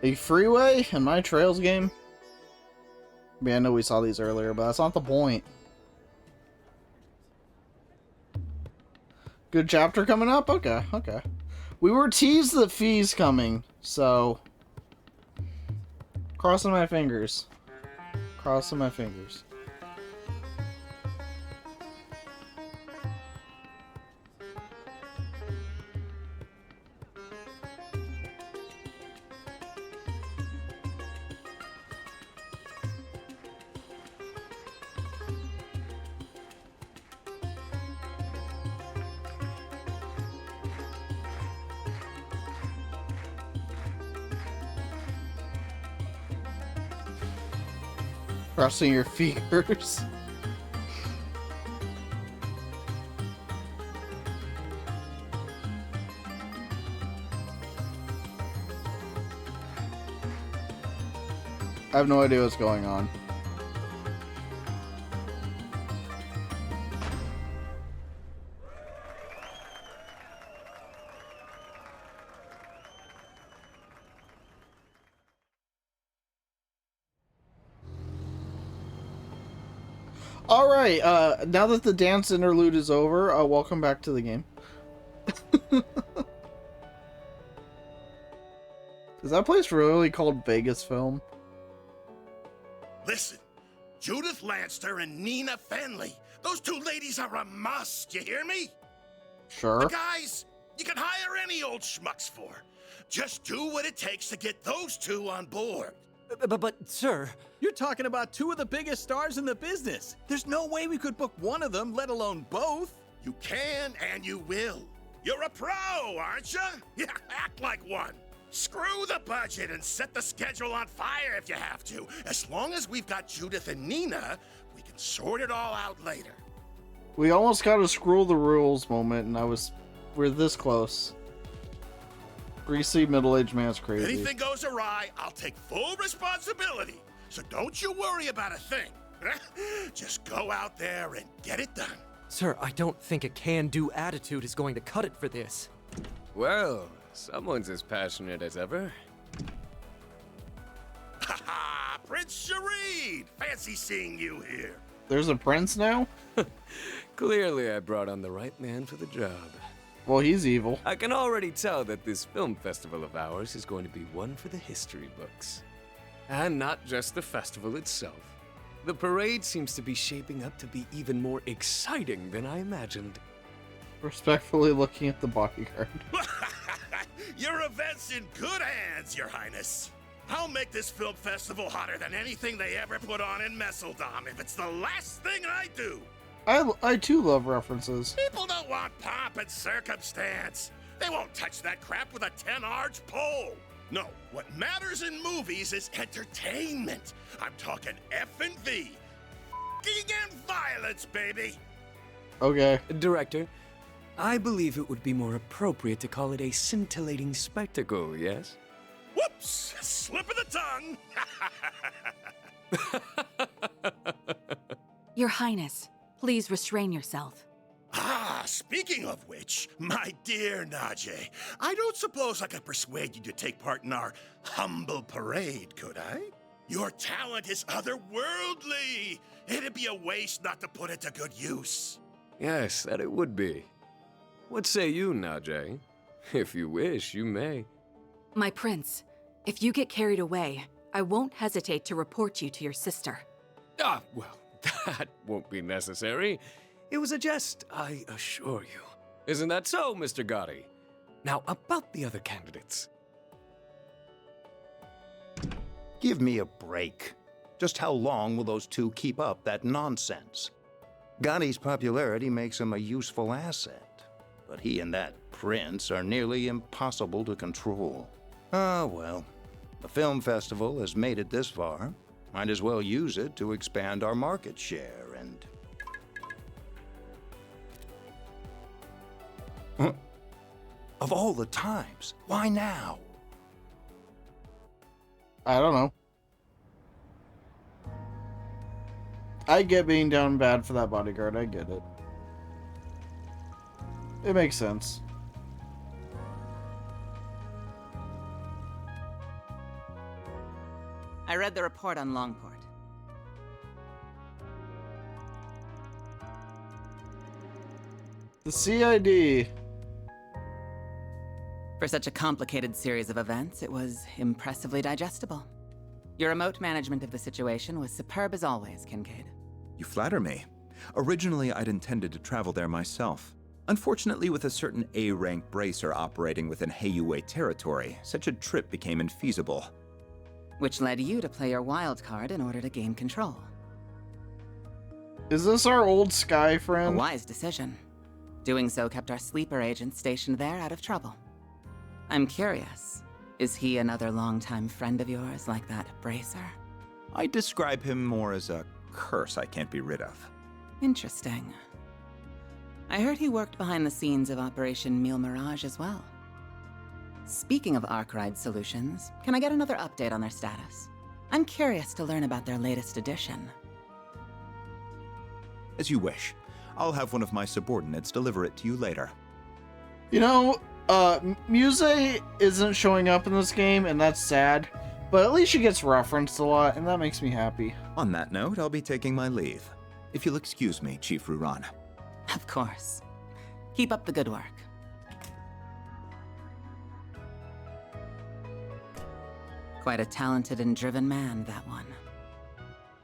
A freeway in my Trails game? I mean, I know we saw these earlier, but that's not the point. Good chapter coming up? Okay, okay. We were teased that Fee's coming, so... Crossing my fingers. Crossing my fingers. Crossing your fingers. I have no idea what's going on. Alright, now that the dance interlude is over, welcome back to the game. Is that place really called Vegas Film? Listen, Judith Lanster and Nina Fenley. Those two ladies are a must, you hear me? Sure. The guys, you can hire any old schmucks for. Just do what it takes to get those two on board. But, sir... You're talking about two of the biggest stars in the business. There's no way we could book one of them, let alone both. You can and you will. You're a pro, aren't you? Yeah, act like one. Screw the budget and set the schedule on fire if you have to. As long as we've got Judith and Nina, we can sort it all out later. We almost got a screw the rules moment, and we're this close. Greasy middle-aged man's crazy. If anything goes awry, I'll take full responsibility. So don't you worry about a thing. Just go out there and get it done. Sir, I don't think a can-do attitude is going to cut it for this. Well, someone's as passionate as ever. Ha ha! Prince Shareed! Fancy seeing you here. There's a prince now? Clearly I brought on the right man for the job. Well, he's evil. I can already tell that this film festival of ours is going to be one for the history books. And not just the festival itself. The parade seems to be shaping up to be even more exciting than I imagined. Respectfully looking at the bodyguard. Your event's in good hands, Your Highness. I'll make this film festival hotter than anything they ever put on in Messeldom if it's the last thing I do. I too love references. People don't want pomp and circumstance. They won't touch that crap with a 10-arch pole. No, what matters in movies is entertainment. I'm talking F&V. F***ing and violence, baby. Okay. Director, I believe it would be more appropriate to call it a scintillating spectacle, yes? Whoops! Slip of the tongue. Your Highness, please restrain yourself. Ah, speaking of which, my dear Najee, I don't suppose I could persuade you to take part in our humble parade, could I? Your talent is otherworldly. It'd be a waste not to put it to good use. Yes, that it would be. What say you, Najee? If you wish, you may. My prince, if you get carried away, I won't hesitate to report you to your sister. Ah, well, that won't be necessary. It was a jest, I assure you. Isn't that so, Mr. Gotti? Now, about the other candidates. Give me a break. Just how long will those two keep up that nonsense? Gotti's popularity makes him a useful asset, but he and that prince are nearly impossible to control. Ah, well, the film festival has made it this far. Might as well use it to expand our market share and... Of all the times, why now? I don't know. I get being down bad for that bodyguard. I get it. It makes sense. I read the report on Longport. The CID. For such a complicated series of events, it was impressively digestible. Your remote management of the situation was superb as always, Kincaid. You flatter me. Originally, I'd intended to travel there myself. Unfortunately, with a certain A-rank bracer operating within Heiyue territory, such a trip became infeasible. Which led you to play your wild card in order to gain control. Is this our old Sky A friend? wise decision. Doing so kept our sleeper agent stationed there out of trouble. I'm curious, is he another longtime friend of yours like that bracer? I'd describe him more as a curse I can't be rid of. Interesting. I heard he worked behind the scenes of Operation Meal Mirage as well. Speaking of Arkwright Solutions, can I get another update on their status? I'm curious to learn about their latest edition. As you wish. I'll have one of my subordinates deliver it to you later. You know, Muse isn't showing up in this game, and that's sad. But at least she gets referenced a lot, and that makes me happy. On that note, I'll be taking my leave. If you'll excuse me, Chief Ruran. Of course. Keep up the good work. Quite a talented and driven man, that one.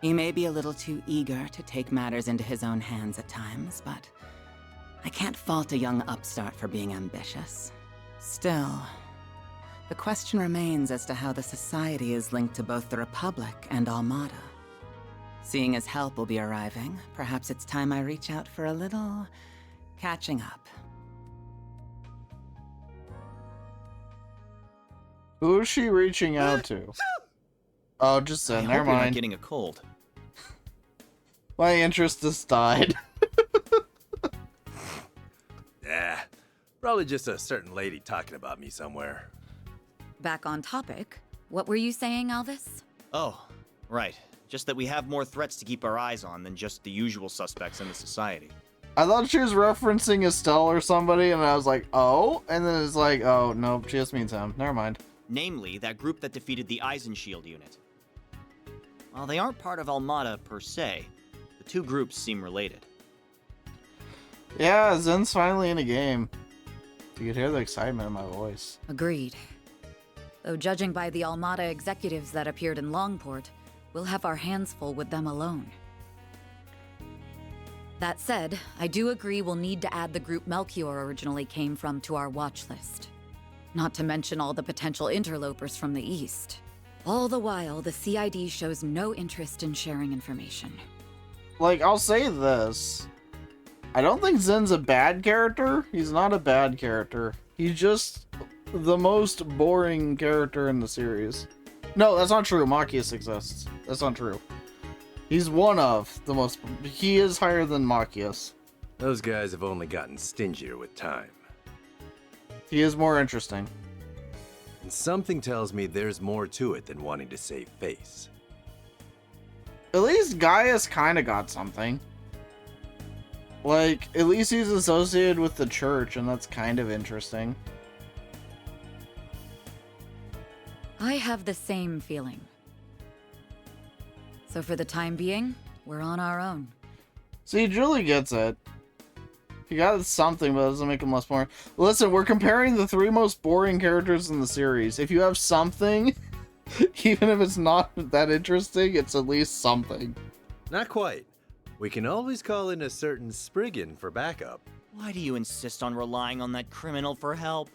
He may be a little too eager to take matters into his own hands at times, but I can't fault a young upstart for being ambitious. Still, the question remains as to how the Society is linked to both the Republic and Armada. Seeing as help will be arriving, perhaps it's time I reach out for a little catching up. Who is she reaching out to? Oh, just I never hope you're not mind. getting a cold. My interest has died. Yeah, probably just a certain lady talking about me somewhere. Back on topic, what were you saying, Alvis? Oh, right. Just that we have more threats to keep our eyes on than just the usual suspects in the society. I thought she was referencing Estelle or somebody, and I was like, oh? And then it's like, oh, nope, she just means him. Never mind. Namely, that group that defeated the Eisenshield unit. While they aren't part of Almada per se, the two groups seem related. Yeah, Zen's finally in a game. You could hear the excitement in my voice. Agreed. Though judging by the Almada executives that appeared in Longport, we'll have our hands full with them alone. That said, I do agree we'll need to add the group Melchior originally came from to our watch list. Not to mention all the potential interlopers from the east. All the while, the CID shows no interest in sharing information. Like, I'll say this. I don't think Zen's a bad character. He's not a bad character. He's just the most boring character in the series. No, that's not true. Machias exists. That's not true. He's one of the most... He is higher than Machias. Those guys have only gotten stingier with time. He is more interesting. And something tells me there's more to it than wanting to save face. At least Gaius kind of got something. Like, at least he's associated with the church, and that's kind of interesting. I have the same feeling. So for the time being, we're on our own. See, Julie gets it. He got something, but it doesn't make him less boring. Listen, we're comparing the three most boring characters in the series. If you have something, even if it's not that interesting, it's at least something. Not quite. We can always call in a certain Spriggan for backup. Why do you insist on relying on that criminal for help?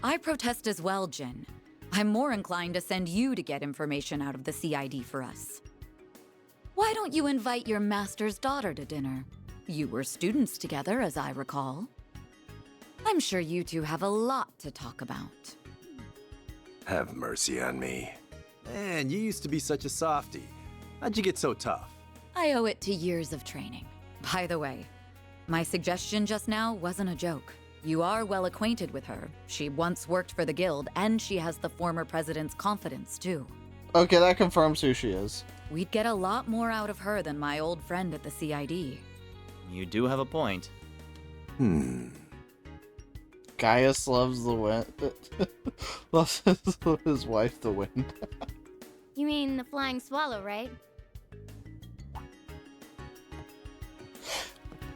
I protest as well, Jin. I'm more inclined to send you to get information out of the CID for us. Why don't you invite your master's daughter to dinner? You were students together, as I recall. I'm sure you two have a lot to talk about. Have mercy on me. Man, you used to be such a softie. How'd you get so tough? I owe it to years of training. By the way, my suggestion just now wasn't a joke. You are well acquainted with her. She once worked for the guild, and she has the former president's confidence, too. Okay, that confirms who she is. We'd get a lot more out of her than my old friend at the CID. You do have a point. Gaius loves the wind. Loves his wife, the wind. You mean the flying swallow, right?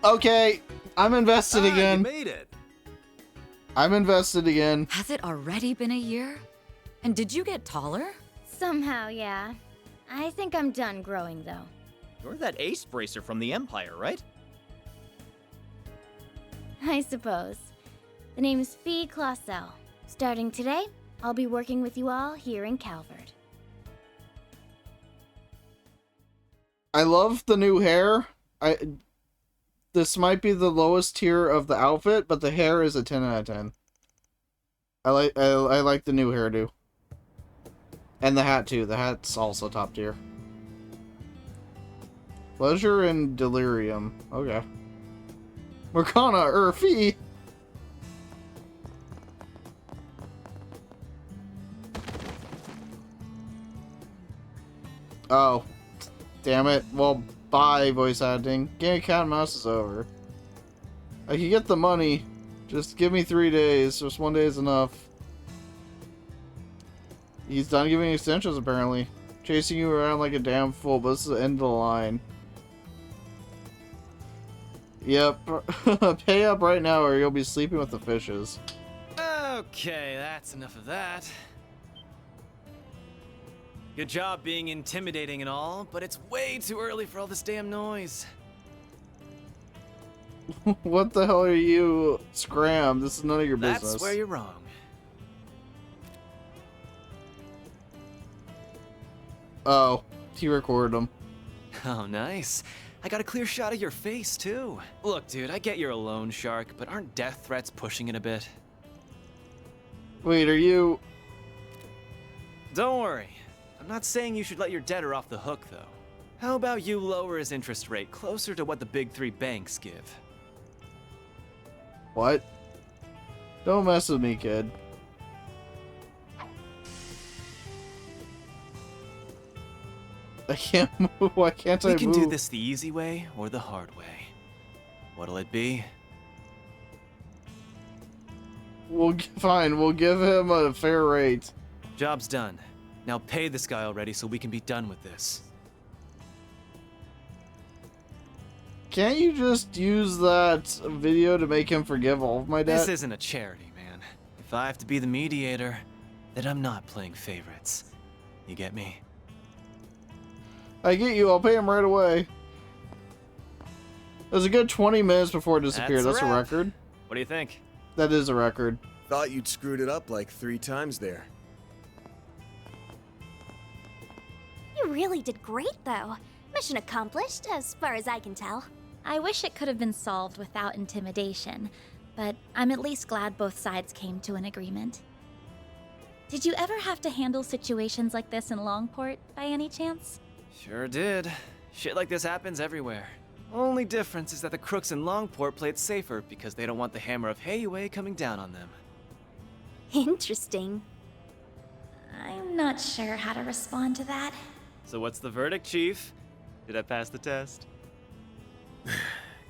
Okay, I'm invested again. You made it. I'm invested again. Has it already been a year? And did you get taller? Somehow, yeah. I think I'm done growing, though. You're that ace bracer from the Empire, right? I suppose. The name's Fee Clausel. Starting today, I'll be working with you all here in Calvert. I love the new hair. This might be the lowest tier of the outfit, but the hair is a 10 out of 10. I like the new hairdo. And the hat too. The hat's also top tier. Pleasure and delirium. Okay. Morgana or Fee. Oh. Damn it. Well, bye, voice acting. Game of Cat and Mouse is over. I can get the money. Just give me 3 days. Just 1 day is enough. He's done giving extensions, apparently. Chasing you around like a damn fool, but this is the end of the line. Yep. Pay up right now or you'll be sleeping with the fishes. Okay, that's enough of that. Good job being intimidating and all, but it's way too early for all this damn noise. What the hell are you, Scram? This is none of your business. That's where you're wrong. Oh, he recorded them. Oh, nice. I got a clear shot of your face, too. Look, dude, I get you're a loan shark, but aren't death threats pushing it a bit? Wait, are you... Don't worry. I'm not saying you should let your debtor off the hook, though. How about you lower his interest rate closer to what the big three banks give? What? Don't mess with me, kid. I can't move. Why can't I move? We can do this the easy way or the hard way. What'll it be? Fine, we'll give him a fair rate. Job's done. Now pay this guy already so we can be done with this. Can't you just use that video to make him forgive all of my debt? This isn't a charity, man. If I have to be the mediator, then I'm not playing favorites. You get me? I get you. I'll pay him right away. It was a good 20 minutes before it disappeared. That's a record. What do you think? That is a record. Thought you'd screwed it up like 3 times there. You really did great, though. Mission accomplished, as far as I can tell. I wish it could have been solved without intimidation, but I'm at least glad both sides came to an agreement. Did you ever have to handle situations like this in Longport, by any chance? Sure did. Shit like this happens everywhere. Only difference is that the crooks in Longport play it safer because they don't want the hammer of Heyue coming down on them. Interesting. I'm not sure how to respond to that. So what's the verdict, Chief? Did I pass the test?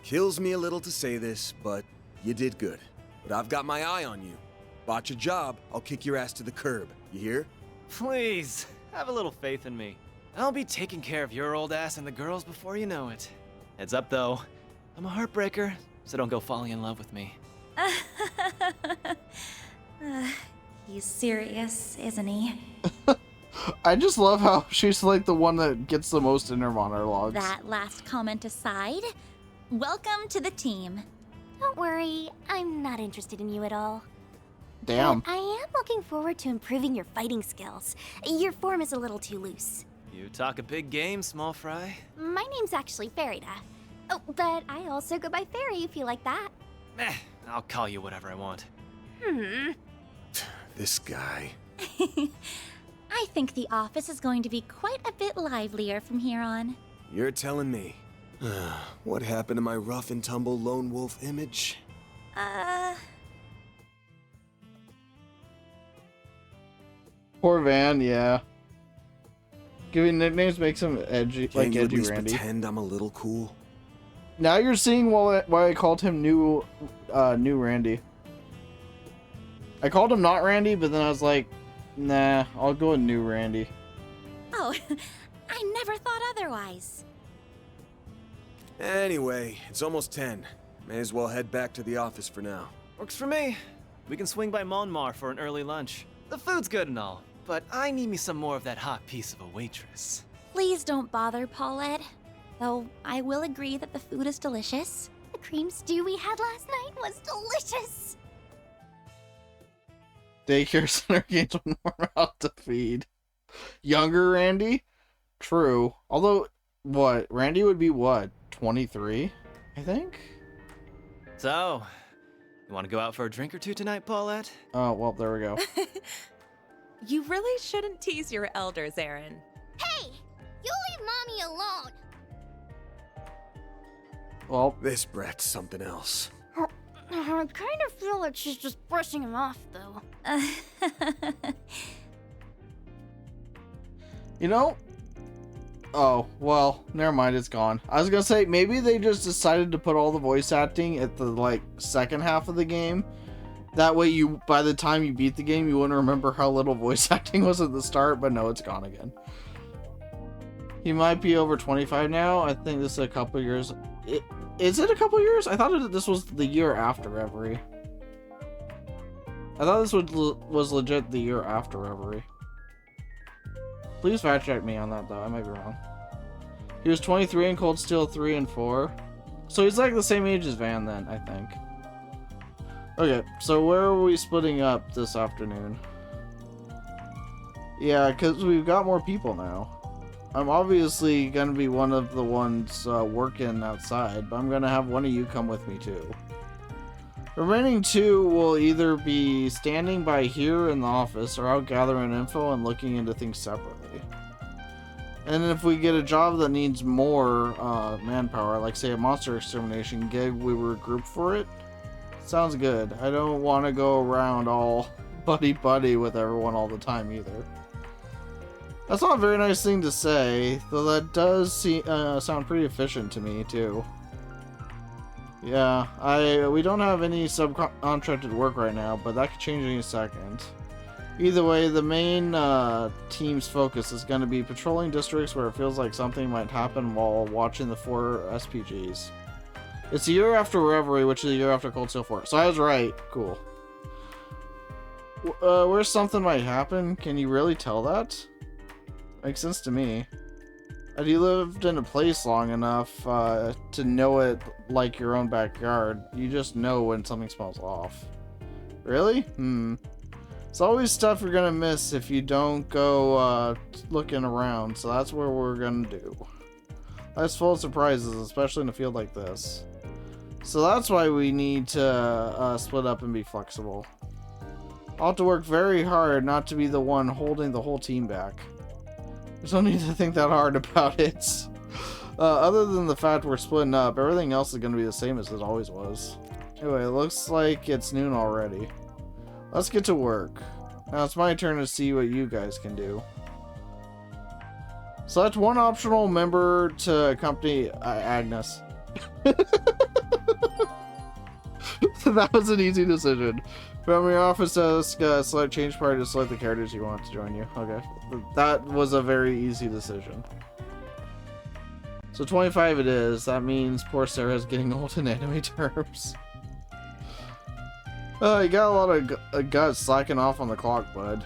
Kills me a little to say this, but you did good. But I've got my eye on you. Botch a job, I'll kick your ass to the curb. You hear? Please, have a little faith in me. I'll be taking care of your old ass and the girls before you know it. Heads up, though. I'm a heartbreaker, so don't go falling in love with me. He's serious, isn't he? I just love how she's like the one that gets the most inner monologues. That last comment aside, welcome to the team. Don't worry, I'm not interested in you at all. Damn. But I am looking forward to improving your fighting skills. Your form is a little too loose. You talk a big game, small fry. My name's actually Farida. Oh, but I also go by Fairy if you like that. I'll call you whatever I want. This guy. I think the office is going to be quite a bit livelier from here on. You're telling me. What happened to my rough and tumble lone wolf image? Poor Van, yeah. Giving nicknames makes him edgy, Can't like you at edgy least Randy. pretend I'm a little cool? Now you're seeing why I called him new Randy. I called him not Randy, but then I was like, nah, I'll go with new Randy. Oh, I never thought otherwise. Anyway, it's almost 10. May as well head back to the office for now. Works for me. We can swing by Monmar for an early lunch. The food's good and all, but I need me some more of that hot piece of a waitress. Please don't bother, Paulette. Though I will agree that the food is delicious. The cream stew we had last night was delicious. Daycare center gains one more mouth to feed. Younger Randy? True. Although, what? Randy would be what? 23? I think? So, you want to go out for a drink or two tonight, Paulette? Oh, well, there we go. You really shouldn't tease your elders, Aaron. Hey! You leave Mommy alone! Well, this brat's something else. I kind of feel like she's just brushing him off, though. you know? Oh, well, never mind, it's gone. I was gonna say, maybe they just decided to put all the voice acting at the, like, second half of the game. That way you, by the time you beat the game, you wouldn't remember how little voice acting was at the start, but no, it's gone again. He might be over 25 now. I think this is a couple years. Is it a couple years? I thought this was the year after Reverie. I thought this was legit the year after Reverie. Please fact check me on that, though. I might be wrong. He was 23 in Cold Steel 3 and 4. So he's like the same age as Van then, I think. Okay, so where are we splitting up this afternoon? Yeah, because we've got more people now. I'm obviously going to be one of the ones working outside, but I'm going to have one of you come with me too. The remaining two will either be standing by here in the office or out gathering info and looking into things separately. And if we get a job that needs more manpower, like say a monster extermination gig, we regroup for it. Sounds good. I don't want to go around all buddy-buddy with everyone all the time either. That's not a very nice thing to say, though that does sound pretty efficient to me, too. Yeah, we don't have any subcontracted work right now, but that could change any second. Either way, the main team's focus is going to be patrolling districts where it feels like something might happen while watching the 4 SPGs. It's a year after Reverie, which is a year after Cold Steel 4. So I was right. Cool. Where something might happen? Can you really tell that? Makes sense to me. Have you lived in a place long enough to know it like your own backyard? You just know when something smells off. Really? It's always stuff you're gonna miss if you don't go looking around, so that's what we're gonna do. Life's full of surprises, especially in a field like this. So that's why we need to split up and be flexible. I'll have to work very hard not to be the one holding the whole team back. There's no need to think that hard about it. Other than the fact we're splitting up, everything else is going to be the same as it always was. Anyway, it looks like it's noon already. Let's get to work. Now it's my turn to see what you guys can do. Select one optional member to accompany Agnes. That was an easy decision. From your office desk, select change party to select the characters you want to join you. Okay. That was a very easy decision. So 25 it is. That means poor Sarah's getting old in anime terms. You got a lot of guts slacking off on the clock, bud.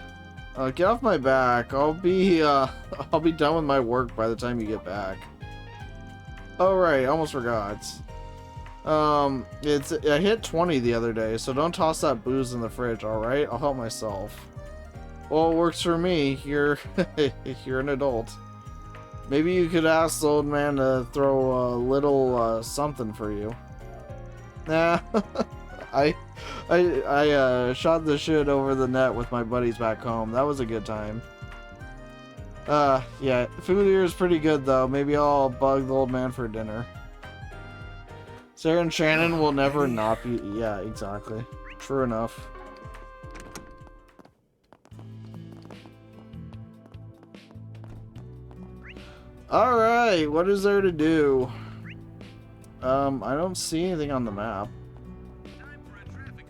Get off my back. I'll be done with my work by the time you get back. Oh right, almost forgot. I hit 20 the other day, so don't toss that booze in the fridge, alright? I'll help myself. Well, it works for me. You're an adult. Maybe you could ask the old man to throw a little something for you. Nah, I shot the shit over the net with my buddies back home. That was a good time. Yeah, food here is pretty good though. Maybe I'll bug the old man for dinner. Sarah and Shannon will never not be. Yeah, exactly. True enough. Alright, what is there to do? I don't see anything on the map. Time for a traffic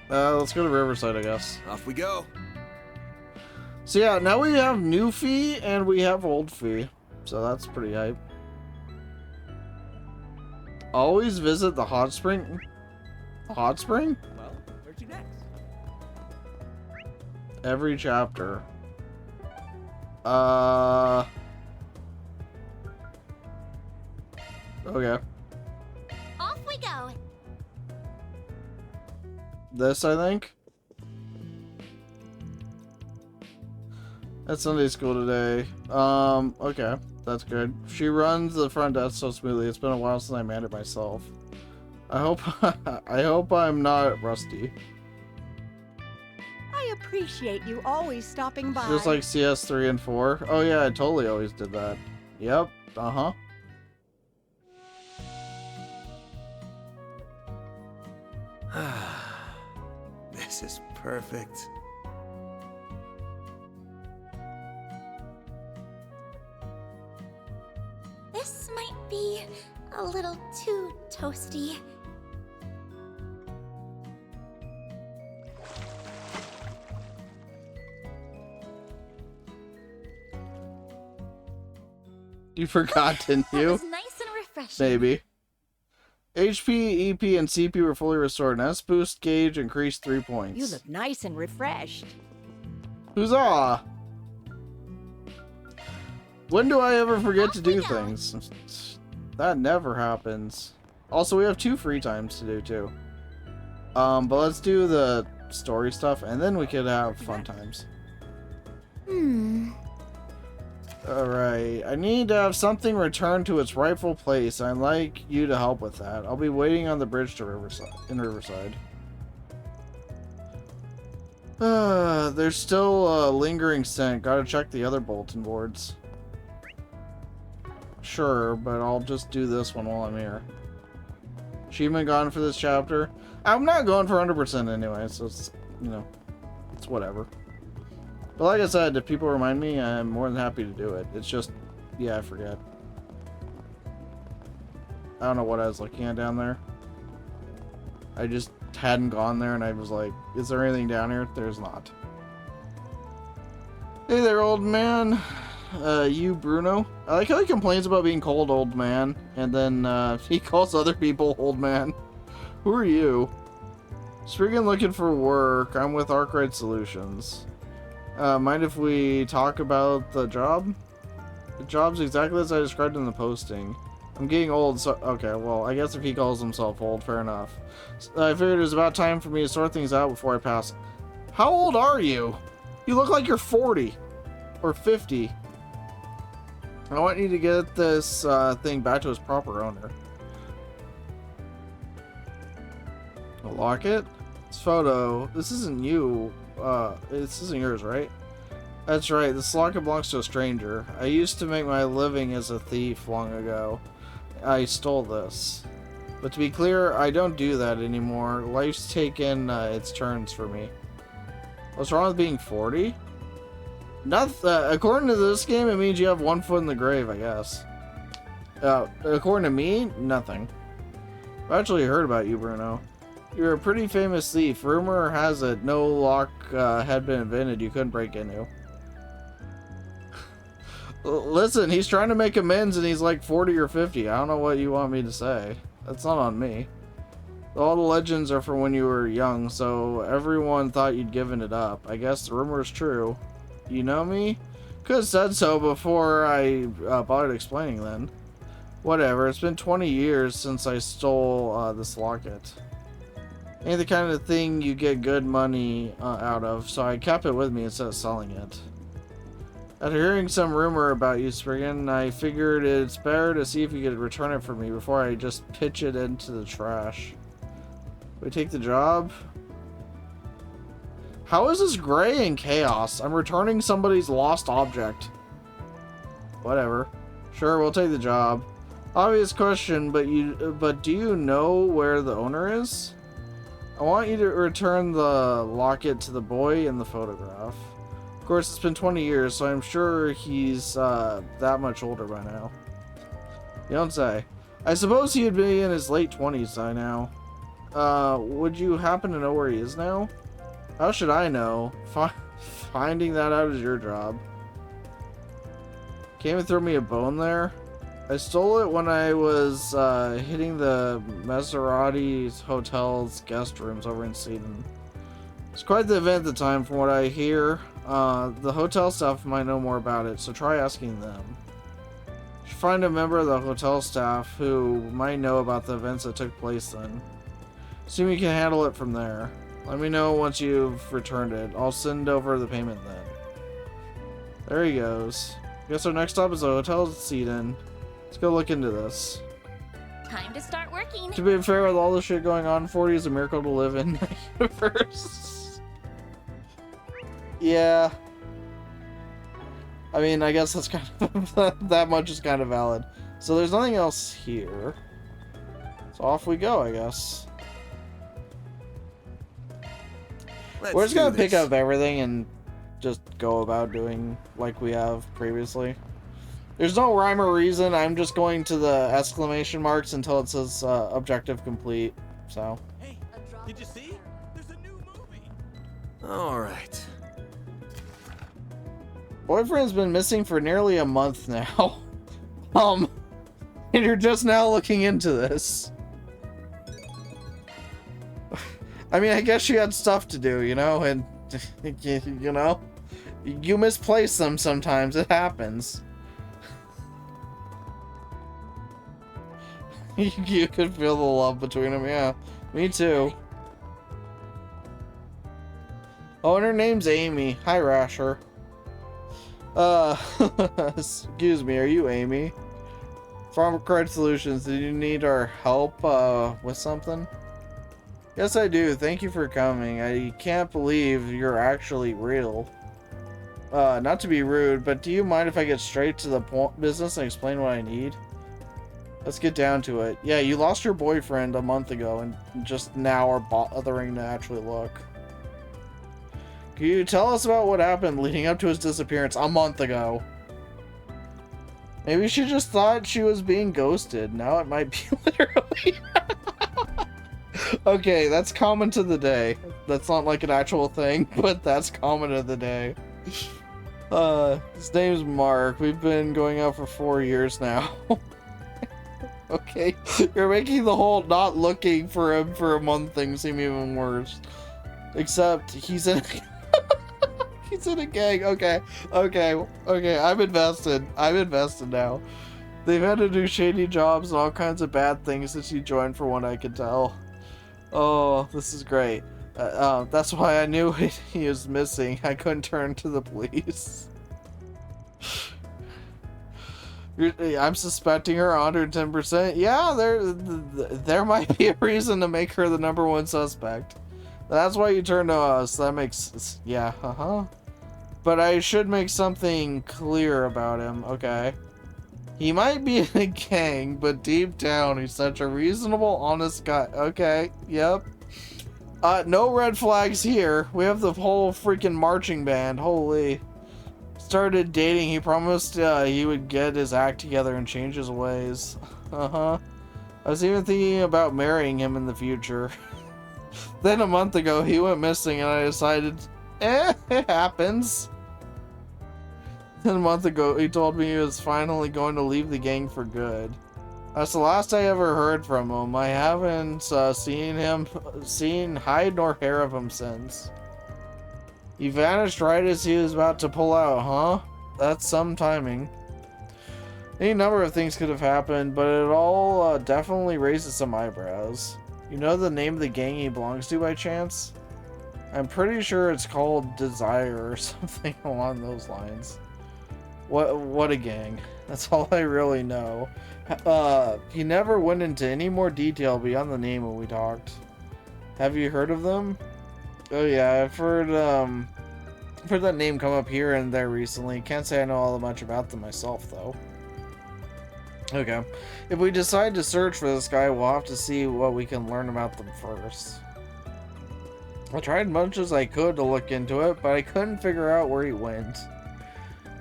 Let's go to Riverside, I guess. Off we go. So yeah, now we have new fee and we have old fee. So that's pretty hype. Always visit the hot spring. Hot spring? Well, where's you next? Every chapter. Okay. Off we go. This, I think. At Sunday school today. Okay. That's good. She runs the front desk so smoothly. It's been a while since I manned it myself. I hope I hope I'm not rusty. I appreciate you always stopping by. Just like CS3 and 4. Oh yeah, I totally always did that. Yep. Uh-huh. This is perfect. This might be a little too toasty. You forgot, didn't That you? was nice and refreshing. Maybe. HP, EP, and CP were fully restored. And S boost gauge increased 3 points. You look nice and refreshed. Huzzah! When do I ever forget to do things? That never happens. Also, we have 2 free times to do too. But let's do the story stuff, and then we could have fun times. Alright, I need to have something returned to its rightful place. I'd like you to help with that. I'll be waiting on the bridge to Riverside. There's still a lingering scent. Gotta check the other bulletin boards. Sure, but I'll just do this one while I'm here. Achievement gone for this chapter. I'm not going for 100% anyway, so it's, you know, it's whatever. But like I said, if people remind me, I'm more than happy to do it. It's just, yeah, I forget. I don't know what I was looking at down there. I just hadn't gone there and I was like, is there anything down here? There's not. Hey there, old man. You, Bruno. I like how he complains about being called old man, and then he calls other people old man. Who are you? Spriggan looking for work. I'm with Arkwright Solutions. Mind if we talk about the job? The job's exactly as I described in the posting. I'm getting old, so... Okay, well, I guess if he calls himself old, fair enough. I figured it was about time for me to sort things out before I pass. How old are you? You look like you're 40. Or 50. I want you to get this thing back to its proper owner. A locket? This photo. This isn't you. This isn't yours, right? That's right. This locket belongs to a stranger. I used to make my living as a thief long ago. I stole this. But to be clear, I don't do that anymore. Life's taken its turns for me. What's wrong with being 40? Nothing. According to this game, it means you have 1 foot in the grave, I guess. According to me, nothing. I've actually heard about you, Bruno. You're a pretty famous thief. Rumor has it no lock had been invented you couldn't break into. Listen, he's trying to make amends and he's like 40 or 50. I don't know what you want me to say. That's not on me. All the legends are from when you were young, so everyone thought you'd given it up. I guess the rumor is true. You know me? Could have said so before I bothered explaining then. Whatever, it's been 20 years since I stole this locket. Ain't the kind of thing you get good money out of, so I kept it with me instead of selling it. After hearing some rumor about you, Spriggan, I figured it's better to see if you could return it for me before I just pitch it into the trash. We take the job? How is this gray and chaos? I'm returning somebody's lost object. Whatever. Sure, we'll take the job. Obvious question, but do you know where the owner is? I want you to return the locket to the boy in the photograph. Of course, it's been 20 years, so I'm sure he's that much older by now. You don't say. I suppose he'd be in his late 20s by now. Would you happen to know where he is now? How should I know? Finding that out is your job. Can't even throw me a bone there. I stole it when I was hitting the Maserati Hotel's guest rooms over in Sweden. It's quite the event at the time from what I hear. The hotel staff might know more about it, so try asking them. You should find a member of the hotel staff who might know about the events that took place then. Assume you can handle it from there. Let me know once you've returned it. I'll send over the payment then. There he goes. Guess our next stop is the hotel at Sweden. Let's go look into this. Time to start working. To be fair, with all the shit going on, 40 is a miracle to live in the universe. Yeah. I mean, I guess that's kind of that much is kind of valid. So there's nothing else here. So off we go, I guess. We're just gonna pick up everything and just go about doing like we have previously. There's no rhyme or reason. I'm just going to the exclamation marks until it says objective complete. So. Hey, did you see? There's a new movie. All right. Boyfriend's been missing for nearly a month now. And you're just now looking into this. I mean, I guess she had stuff to do, you know, and you know, you misplace them sometimes. It happens. You could feel the love between them, yeah. Me too. Oh, and her name's Amy. Hi, Rasher. Excuse me, are you Amy? From Credit Solutions, did you need our help, with something? Yes, I do. Thank you for coming. I can't believe you're actually real. Not to be rude, but do you mind if I get straight to the business and explain what I need? Let's get down to it. Yeah, you lost your boyfriend a month ago and just now are bothering to actually look. Can you tell us about what happened leading up to his disappearance a month ago? Maybe she just thought she was being ghosted. Now it might be literally. Okay, that's comment of the day. That's not like an actual thing, but that's comment of the day. His name's Mark. We've been going out for 4 years now. Okay, you're making the whole not looking for him for a month thing seem even worse. Except he's in he's in a gang. Okay. I'm invested now. They've had to do shady jobs and all kinds of bad things since you joined, for what I can tell. Oh, this is great. That's why I knew he was missing. I couldn't turn to the police. I'm suspecting her 110%. Yeah, there might be a reason to make her the #1 suspect. That's why you turn to us. That makes... Yeah, But I should make something clear about him, okay? He might be in a gang, but deep down, he's such a reasonable, honest guy. Okay, yep. No red flags here. We have the whole freaking marching band. Holy... Started dating, he promised he would get his act together and change his ways. I was even thinking about marrying him in the future. Then a month ago, he went missing and I decided, it happens. Then a month ago, he told me he was finally going to leave the gang for good. That's the last I ever heard from him. I haven't seen hide nor hair of him since. He vanished right as he was about to pull out, huh? That's some timing. Any number of things could have happened, but it all definitely raises some eyebrows. You know the name of the gang he belongs to by chance? I'm pretty sure it's called Desire or something along those lines. What a gang. That's all I really know. He never went into any more detail beyond the name when we talked. Have you heard of them? Oh yeah, I've heard that name come up here and there recently. Can't say I know all that much about them myself, though. Okay. If we decide to search for this guy, we'll have to see what we can learn about them first. I tried much as I could to look into it, but I couldn't figure out where he went.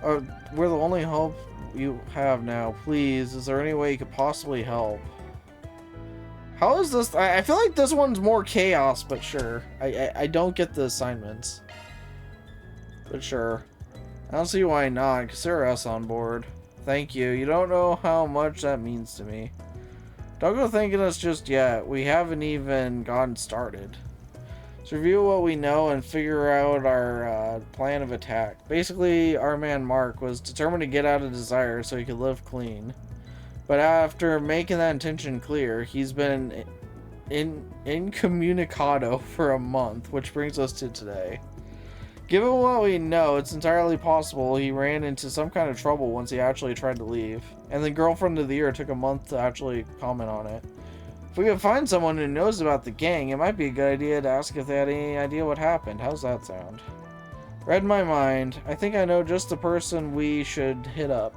We're the only hope you have now. Please, is there any way you could possibly help? How is this? I feel like this one's more chaos, but sure. I don't get the assignments. But sure. I don't see why not. Consider us on board. Thank you. You don't know how much that means to me. Don't go thanking us just yet. We haven't even gotten started. Let's review what we know and figure out our plan of attack. Basically, our man Mark was determined to get out of Desire so he could live clean. But after making that intention clear, he's been incommunicado for a month, which brings us to today. Given what we know, it's entirely possible he ran into some kind of trouble once he actually tried to leave. And the Girlfriend of the Year took a month to actually comment on it. If we could find someone who knows about the gang, it might be a good idea to ask if they had any idea what happened. How's that sound? Read my mind. I think I know just the person we should hit up.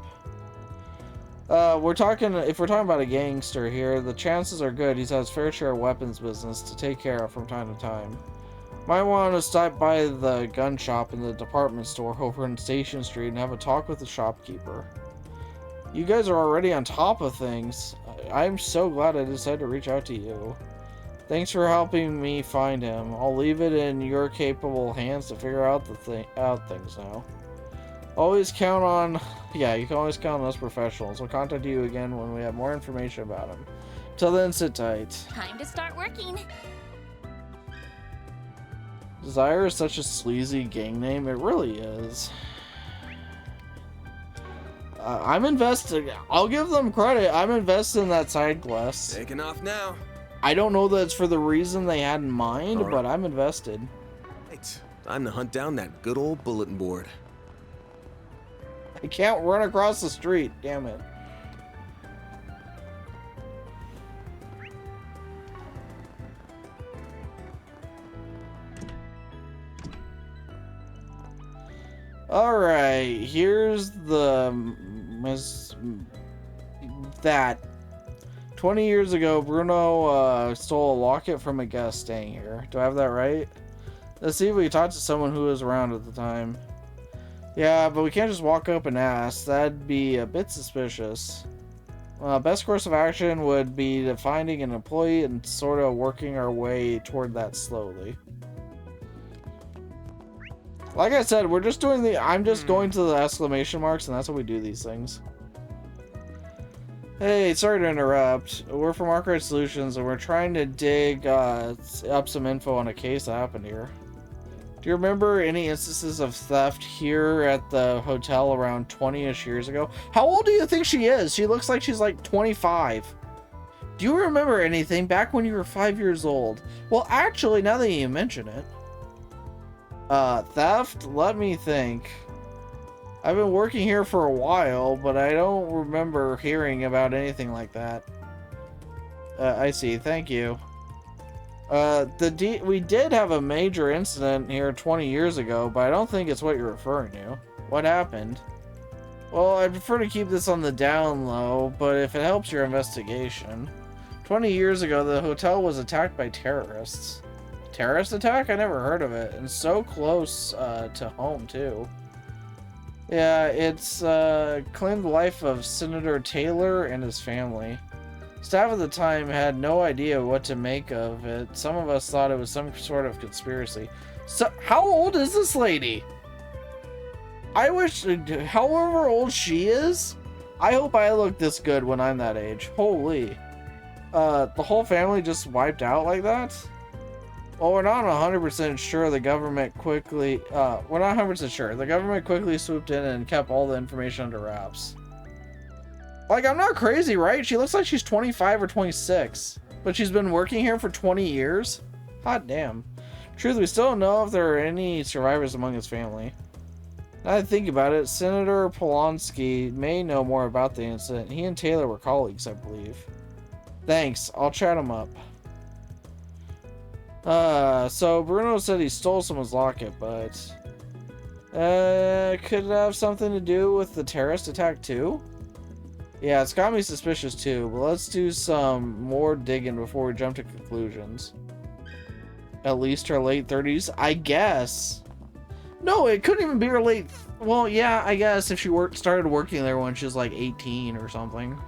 If we're talking about a gangster here, the chances are good he's had his fair share of weapons business to take care of from time to time. Might want to stop by the gun shop in the department store over in Station Street and have a talk with the shopkeeper. You guys are already on top of things. I'm so glad I decided to reach out to you. Thanks for helping me find him. I'll leave it in your capable hands to figure out things now. Always count on... Yeah, you can always count on us professionals. We'll contact you again when we have more information about him. Till then, sit tight. Time to start working. Desire is such a sleazy gang name. It really is. I'm invested. I'll give them credit. I'm invested in that side quest. Taking off now. I don't know that it's for the reason they had in mind, but I'm invested. Right. Time to hunt down that good old bulletin board. I can't run across the street. Damn it. Alright, here's that. 20 years ago, Bruno stole a locket from a guest staying here. Do I have that right? Let's see if we can talk to someone who was around at the time. Yeah, but we can't just walk up and ask. That'd be a bit suspicious. Best course of action would be to finding an employee and sort of working our way toward that slowly. Like I said, we're just doing I'm just going to the exclamation marks, and that's how we do these things. Hey, sorry to interrupt. We're from Arcade Solutions, and we're trying to dig up some info on a case that happened here. Do you remember any instances of theft here at the hotel around 20-ish years ago? How old do you think she is? She looks like she's like 25. Do you remember anything back when you were 5 years old? Well, actually, now that you mention it. Theft? Let me think. I've been working here for a while, but I don't remember hearing about anything like that. I see. Thank you. We did have a major incident here 20 years ago, but I don't think it's what you're referring to. What happened? Well, I prefer to keep this on the down low, but if it helps your investigation. 20 years ago, the hotel was attacked by terrorists. Terrorist attack? I never heard of it. And so close to home, too. Yeah, it's claimed the life of Senator Taylor and his family. Staff at the time had no idea what to make of it. Some of us thought it was some sort of conspiracy. So, how old is this lady? I wish, however old she is, I hope I look this good when I'm that age. Holy. The whole family just wiped out like that? Well, we're not 100% sure the government quickly... we're not 100% sure. The government quickly swooped in and kept all the information under wraps. Like, I'm not crazy, right? She looks like she's 25 or 26. But she's been working here for 20 years? Hot damn. Truth, we still don't know if there are any survivors among his family. Now that I think about it, Senator Polonsky may know more about the incident. He and Taylor were colleagues, I believe. Thanks. I'll chat him up. So Bruno said he stole someone's locket, but... could it have something to do with the terrorist attack too? Yeah, it's got me suspicious too, but let's do some more digging before we jump to conclusions. At least her late 30s? I guess. No, it couldn't even be her late... Well, yeah, I guess if she started working there when she was like 18 or something.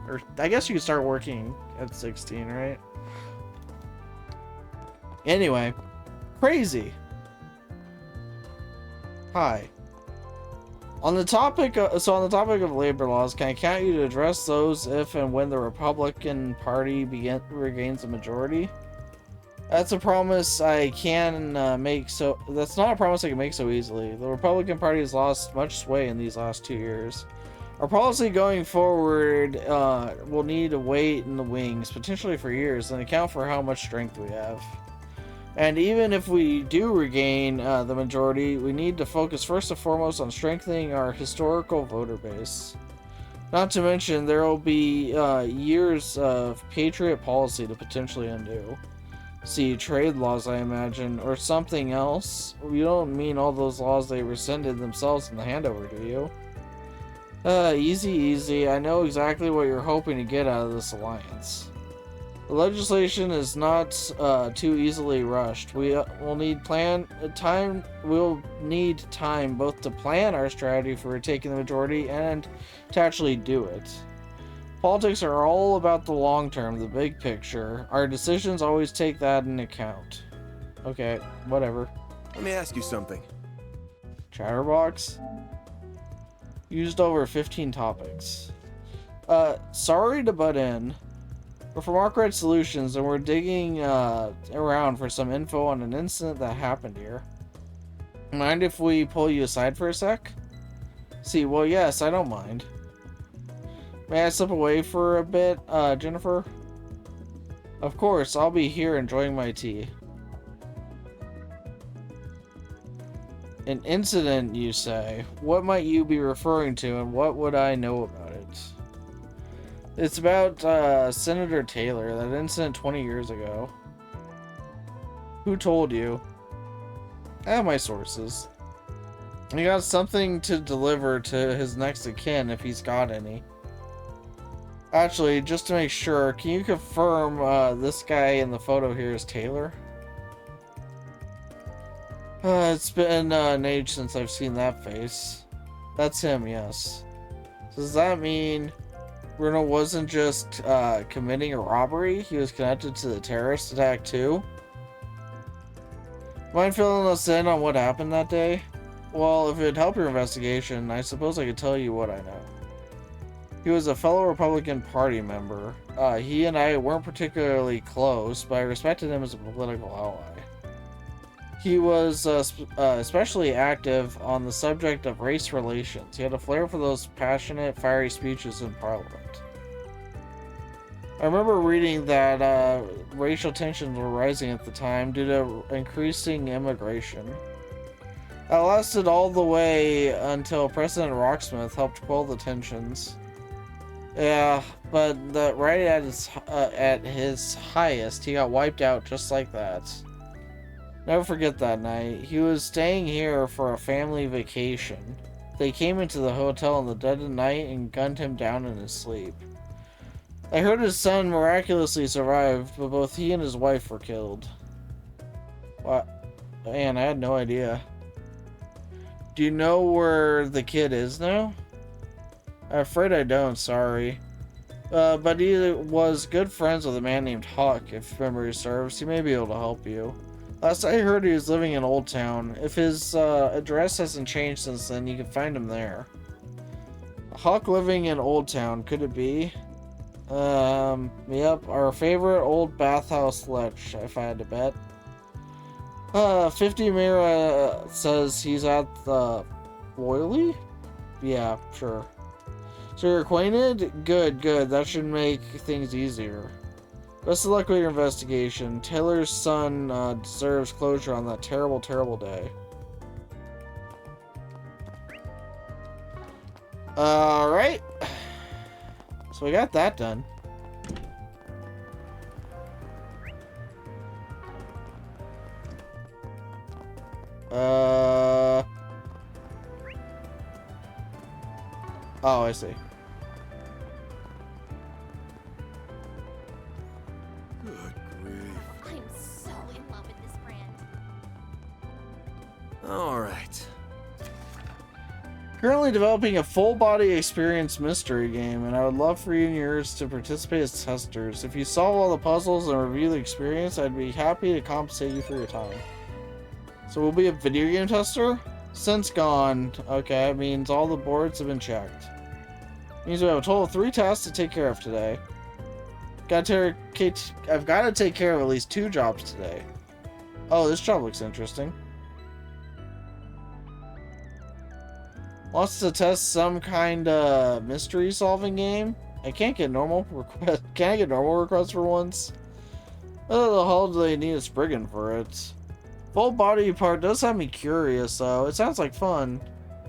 Or I guess you could start working at 16, right? Anyway, crazy. Hi. On the topic of labor laws, can I count you to address those if and when the Republican Party regains a majority? That's a promise I can make so... That's not a promise I can make so easily. The Republican Party has lost much sway in these last 2 years. Our policy going forward will need to wait in the wings, potentially for years, and account for how much strength we have. And even if we do regain the majority, we need to focus first and foremost on strengthening our historical voter base. Not to mention, there will be years of patriot policy to potentially undo. See, trade laws, I imagine, or something else. You don't mean all those laws they rescinded themselves in the handover, do you? Easy, easy. I know exactly what you're hoping to get out of this alliance. The legislation is not too easily rushed. We'll need time both to plan our strategy for taking the majority and to actually do it. Politics are all about the long term, the big picture. Our decisions always take that into account. Okay, whatever. Let me ask you something. Chatterbox? Used over 15 topics. Sorry to butt in. We're from Arkwright Solutions, and we're digging around for some info on an incident that happened here. Mind if we pull you aside for a sec? See, well, yes, I don't mind. May I slip away for a bit, Jennifer? Of course, I'll be here enjoying my tea. An incident, you say? What might you be referring to, and what would I know about it? It's about Senator Taylor, that incident 20 years ago. Who told you? I have my sources. He got something to deliver to his next of kin, if he's got any. Actually, just to make sure, can you confirm this guy in the photo here is Taylor? It's been an age since I've seen that face. That's him, yes. Does that mean Bruno wasn't just committing a robbery? He was connected to the terrorist attack too? Mind filling us in on what happened that day? Well, if it'd help your investigation, I suppose I could tell you what I know. He was a fellow Republican Party member. He and I weren't particularly close, but I respected him as a political ally. He was especially active on the subject of race relations. He had a flair for those passionate, fiery speeches in Parliament. I remember reading that racial tensions were rising at the time due to increasing immigration. That lasted all the way until President Rocksmith helped quell the tensions. Yeah, but right at his highest, he got wiped out just like that. Never forget that night. He was staying here for a family vacation. They came into the hotel in the dead of night and gunned him down in his sleep. I heard his son miraculously survived, but both he and his wife were killed. What? Man, I had no idea. Do you know where the kid is now? I'm afraid I don't, sorry. But he was good friends with a man named Huck, if memory serves. He may be able to help you. Last I heard, he was living in Old Town. If his address hasn't changed since then, you can find him there. Huck living in Old Town, could it be? Yep, our favorite old bathhouse lech, if I had to bet. 50 Mira says he's at the Loyally? Yeah, sure. So you're acquainted? Good, good. That should make things easier. Best of luck with your investigation. Taylor's son deserves closure on that terrible, terrible day. Alright. So we got that done. Oh, I see. I'm so in love with this brand. All right. Currently developing a full-body experience mystery game, and I would love for you and yours to participate as testers. If you solve all the puzzles and review the experience, I'd be happy to compensate you for your time. So we'll be a video game tester? Since gone. Okay, that means all the boards have been checked. Means we have a total of 3 tasks to take care of today. I've got to take care of at least 2 jobs today. Oh, this job looks interesting. Wants to test some kind of mystery solving game. I can't get normal request. Can I get normal requests for once? What the hell do they need a Spriggan for it? Full body part does have me curious though. It sounds like fun.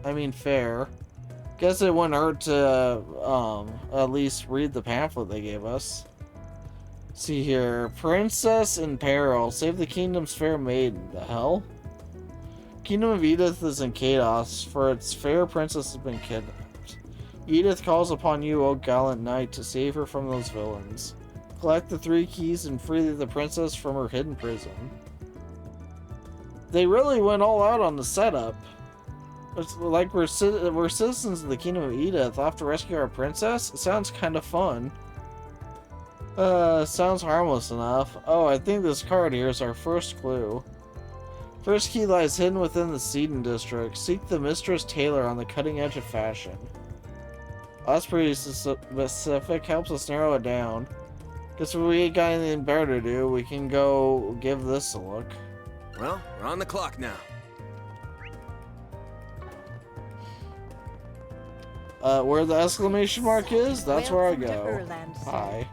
I mean fair. Guess it wouldn't hurt to at least read the pamphlet they gave us. See here. Princess in peril. Save the kingdom's fair maiden. The hell? Kingdom of Edith is in chaos, for its fair princess has been kidnapped. Edith calls upon you, O gallant knight, to save her from those villains. Collect the 3 keys and free the princess from her hidden prison. They really went all out on the setup. It's like we're citizens of the Kingdom of Edith. I'll have to rescue our princess? It sounds kind of fun. Sounds harmless enough. Oh, I think this card here is our first clue. First key lies hidden within the Seaton district. Seek the Mistress Taylor on the cutting edge of fashion. That's pretty specific. Helps us narrow it down. Guess if we ain't got anything better to do, we can go give this a look. Well, we're on the clock now. Where the exclamation mark is, that's where I go. Hi.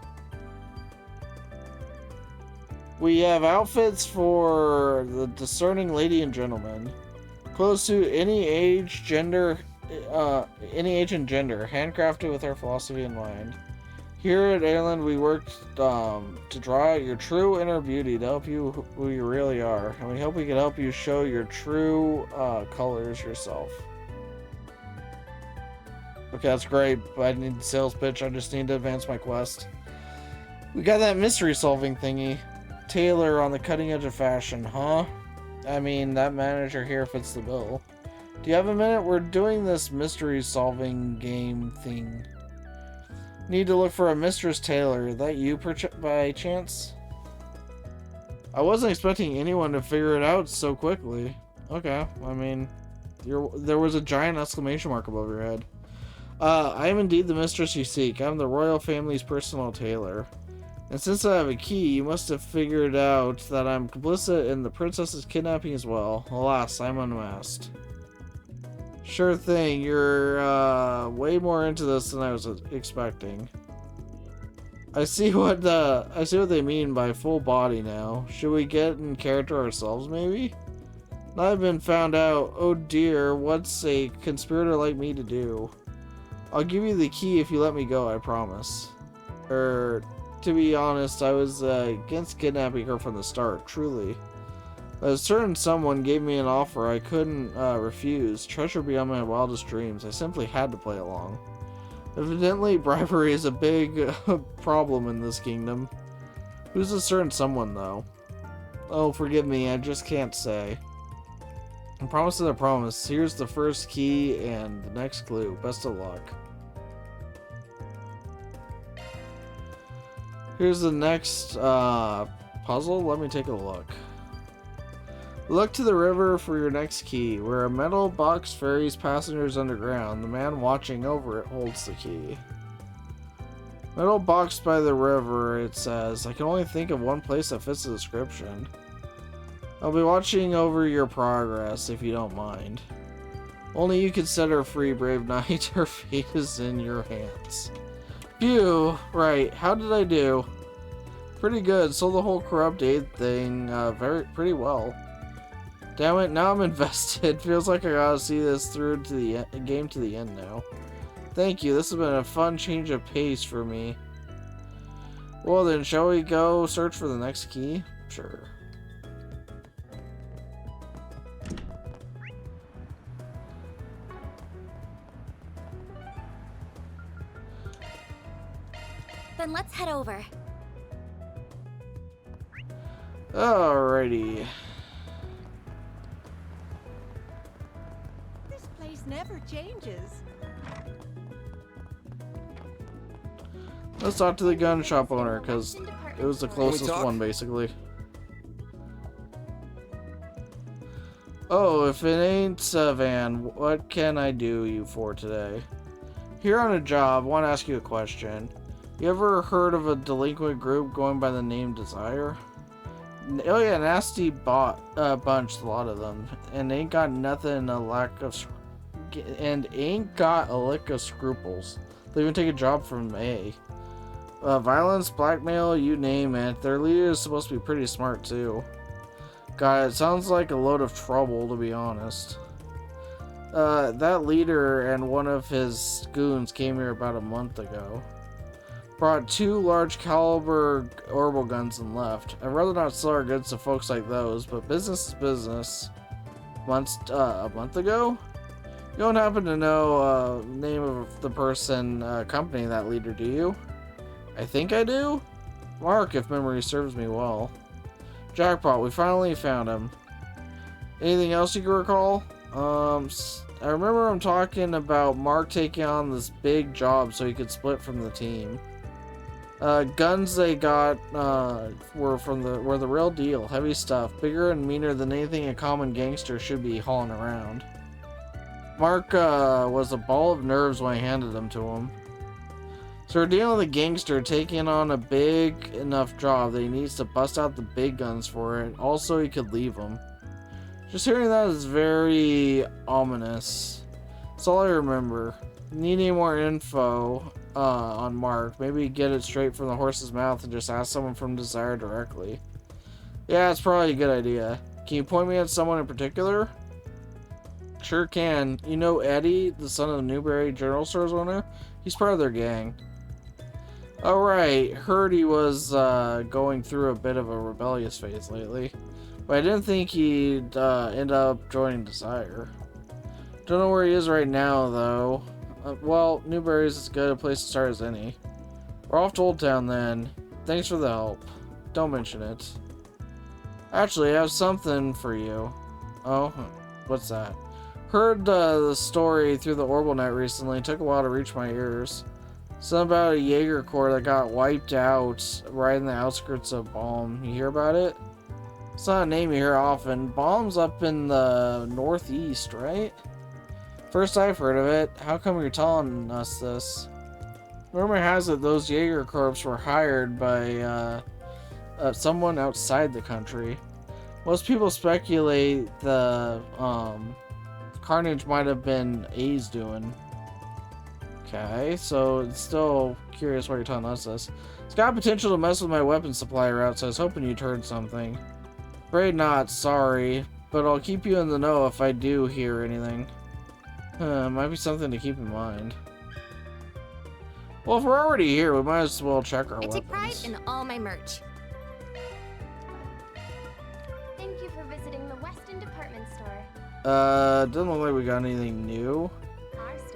We have outfits for the discerning lady and gentleman. Clothes to any age, gender, handcrafted with our philosophy in mind. Here at Airland, we work to draw out your true inner beauty to help you who you really are, and we hope we can help you show your true colors yourself. Okay, that's great, but I need the sales pitch. I just need to advance my quest. We got that mystery solving thingy. Taylor on the cutting edge of fashion, huh? I mean, that manager here fits the bill. Do you have a minute? We're doing this mystery solving game thing. Need to look for a Mistress Taylor. Is that you by chance? I wasn't expecting anyone to figure it out so quickly. Okay, I mean, there was a giant exclamation mark above your head. I am indeed the mistress you seek. I'm the royal family's personal tailor. And since I have a key, you must have figured out that I'm complicit in the princess's kidnapping as well. Alas, I'm unmasked. Sure thing, you're way more into this than I was expecting. I see what they mean by full body now. Should we get in character ourselves, maybe? Now I've been found out. Oh dear, what's a conspirator like me to do? I'll give you the key if you let me go, I promise. To be honest, I was against kidnapping her from the start, truly. A certain someone gave me an offer I couldn't refuse, treasure beyond my wildest dreams. I simply had to play along. Evidently, bribery is a big problem in this kingdom. Who's a certain someone, though? Oh, forgive me, I just can't say. I promise is a promise. Here's the first key and the next clue. Best of luck. Here's the next puzzle. Let me take a look. Look to the river for your next key. Where a metal box ferries passengers underground, the man watching over it holds the key. Metal box by the river, it says. I can only think of one place that fits the description. I'll be watching over your progress, if you don't mind. Only you can set her free, brave knight. Her fate is in your hands. Phew, right, how did I do? Pretty good, sold the whole corrupt aid thing pretty well. Damn it, now I'm invested. Feels like I gotta see this through to the game to the end now. Thank you, this has been a fun change of pace for me. Well then, shall we go search for the next key? Sure. Then let's head over. Alrighty. This place never changes. Let's talk to the gun shop owner, because it was the closest one, basically. Oh, if it ain't Van, what can I do you for today? Here on a job, want to ask you a question. You ever heard of a delinquent group going by the name Desire? Oh yeah, nasty bunch, a lot of them, and ain't got nothing a lack of, ain't got a lick of scruples. They'll even take a job from A. Violence, blackmail, you name it. Their leader is supposed to be pretty smart too. God, it sounds like a load of trouble, to be honest. That leader and one of his goons came here about a month ago. Brought 2 large caliber orbital guns and left. I'd rather not sell our goods to folks like those, but business is business. A month ago? You don't happen to know name of the person accompanying that leader, do you? I think I do? Mark, if memory serves me well. Jackpot, we finally found him. Anything else you can recall? I remember him talking about Mark taking on this big job so he could split from the team. Guns they got were the real deal, heavy stuff, bigger and meaner than anything a common gangster should be hauling around. Mark was a ball of nerves when I handed them to him. So we're dealing with a gangster taking on a big enough job that he needs to bust out the big guns for it. Also, he could leave them. Just hearing that is very ominous. That's all I remember. Need any more info on Mark? Maybe get it straight from the horse's mouth and just ask someone from Desire directly. Yeah, it's probably a good idea. Can you point me at someone in particular? Sure can. You know Eddie, the son of the Newberry General Store's owner? He's part of their gang. Alright, heard he was going through a bit of a rebellious phase lately. But I didn't think he'd end up joining Desire. Don't know where he is right now, though. Well, Newberry's as good a place to start as any. We're off to Old Town then. Thanks for the help. Don't mention it. Actually, I have something for you. Oh, what's that? Heard the story through the Orbital Net recently. Took a while to reach my ears. Something about a Jaeger Corps that got wiped out right in the outskirts of Balm. You hear about it? It's not a name you hear often. Balm's up in the northeast, right? First I've heard of it. How come you're telling us this? Rumor has it those Jaeger Corps were hired by someone outside the country. Most people speculate the carnage might have been A's doing. Okay, so it's still curious why you're telling us this. It's got potential to mess with my weapon supply route, so I was hoping you'd heard something. Afraid not, sorry, but I'll keep you in the know if I do hear anything. Might be something to keep in mind. Well, if we're already here, we might as well check our weapons. I take pride in all my merch. Thank you for visiting the Weston Department Store. Doesn't look like we got anything new.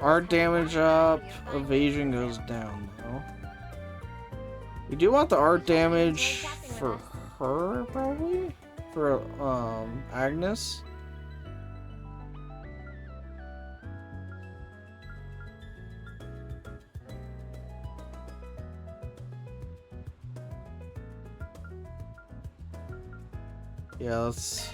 Art damage up, evasion goes down though. We do want the art damage for her, probably? For, Agnes? Yeah, let's...